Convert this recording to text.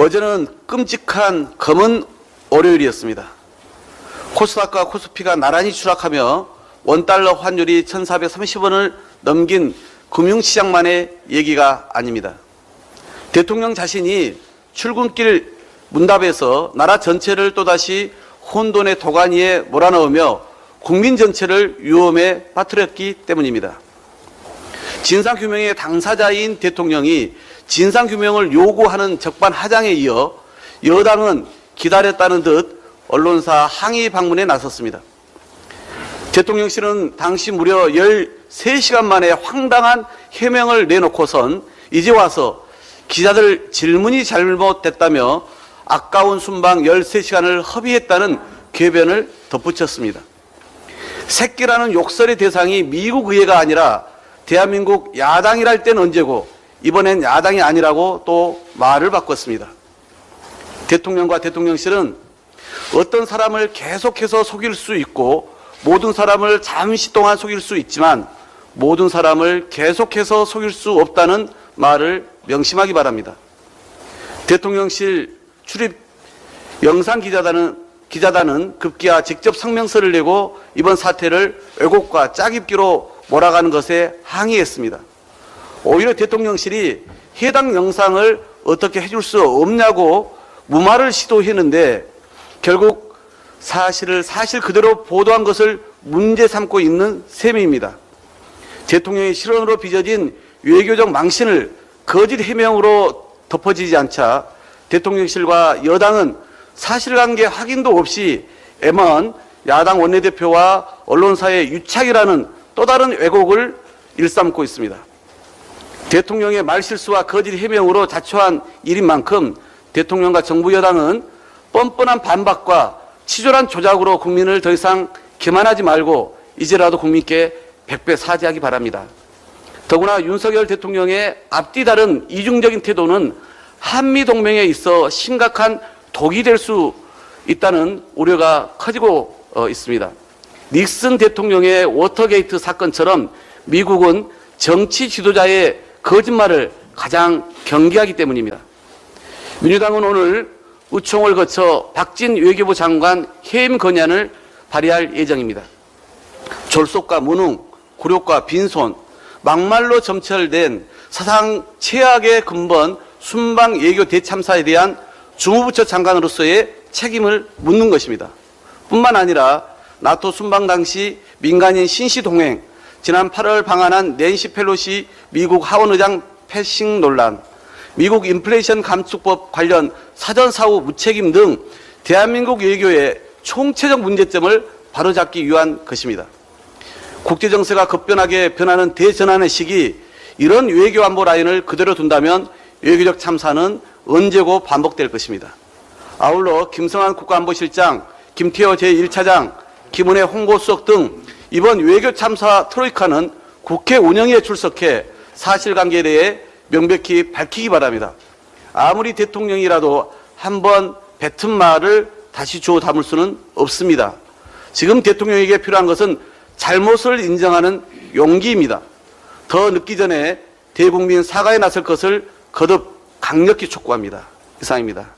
어제는 끔찍한 검은 월요일이었습니다. 코스닥과 코스피가 나란히 추락하며 원달러 환율이 1,430원을 넘긴 금융시장만의 얘기가 아닙니다. 대통령 자신이 출근길 문답에서 나라 전체를 또다시 혼돈의 도가니에 몰아넣으며 국민 전체를 위험에 빠뜨렸기 때문입니다. 진상규명의 당사자인 대통령이 진상규명을 요구하는 적반하장에 이어 여당은 기다렸다는 듯 언론사 항의 방문에 나섰습니다. 대통령실은 당시 무려 13시간 만에 황당한 해명을 내놓고선 이제 와서 기자들 질문이 잘못됐다며 아까운 순방 13시간을 허비했다는 궤변을 덧붙였습니다. 새끼라는 욕설의 대상이 미국 의회가 아니라 대한민국 야당이랄 땐 언제고 이번엔 야당이 아니라고 또 말을 바꿨습니다. 대통령과 대통령실은 어떤 사람을 계속해서 속일 수 있고 모든 사람을 잠시 동안 속일 수 있지만 모든 사람을 계속해서 속일 수 없다는 말을 명심하기 바랍니다. 대통령실 출입 영상기자단은 급기야 직접 성명서를 내고 이번 사태를 왜곡과 짜깁기로 몰아가는 것에 항의했습니다. 오히려 대통령실이 해당 영상을 어떻게 해줄 수 없냐고 무마를 시도했는데 결국 사실을 사실 그대로 보도한 것을 문제 삼고 있는 셈입니다. 대통령의 실언으로 빚어진 외교적 망신을 거짓 해명으로 덮어지지 않자 대통령실과 여당은 사실관계 확인도 없이 M1 야당 원내대표와 언론사의 유착이라는 또 다른 왜곡을 일삼고 있습니다. 대통령의 말실수와 거짓 해명으로 자초한 일인 만큼 대통령과 정부 여당은 뻔뻔한 반박과 치졸한 조작으로 국민을 더 이상 기만하지 말고 이제라도 국민께 백배 사죄하기 바랍니다. 더구나 윤석열 대통령의 앞뒤 다른 이중적인 태도는 한미동맹에 있어 심각한 독이 될 수 있다는 우려가 커지고 있습니다. 닉슨 대통령의 워터게이트 사건처럼 미국은 정치 지도자의 거짓말을 가장 경계하기 때문입니다. 민주당은 오늘 의총을 거쳐 박진 외교부 장관 해임 건의안을 발의할 예정입니다. 졸속과 무능, 굴욕과 빈손, 막말로 점철된 사상 최악의 근본 순방 외교 대참사에 대한 주무부처 장관으로서의 책임을 묻는 것입니다. 뿐만 아니라 나토 순방 당시 민간인 신시 동행, 지난 8월 방한한 낸시 펠로시 미국 하원의장 패싱 논란, 미국 인플레이션 감축법 관련 사전사후 무책임 등 대한민국 외교의 총체적 문제점을 바로잡기 위한 것입니다. 국제정세가 급변하게 변하는 대전환의 시기, 이런 외교안보 라인을 그대로 둔다면 외교적 참사는 언제고 반복될 것입니다. 아울러 김성한 국가안보실장, 김태호 제1차장, 김은혜 홍보수석 등 이번 외교 참사 트로이카는 국회 운영에 출석해 사실관계에 대해 명백히 밝히기 바랍니다. 아무리 대통령이라도 한번 뱉은 말을 다시 주워 담을 수는 없습니다. 지금 대통령에게 필요한 것은 잘못을 인정하는 용기입니다. 더 늦기 전에 대국민 사과에 나설 것을 거듭 강력히 촉구합니다. 이상입니다.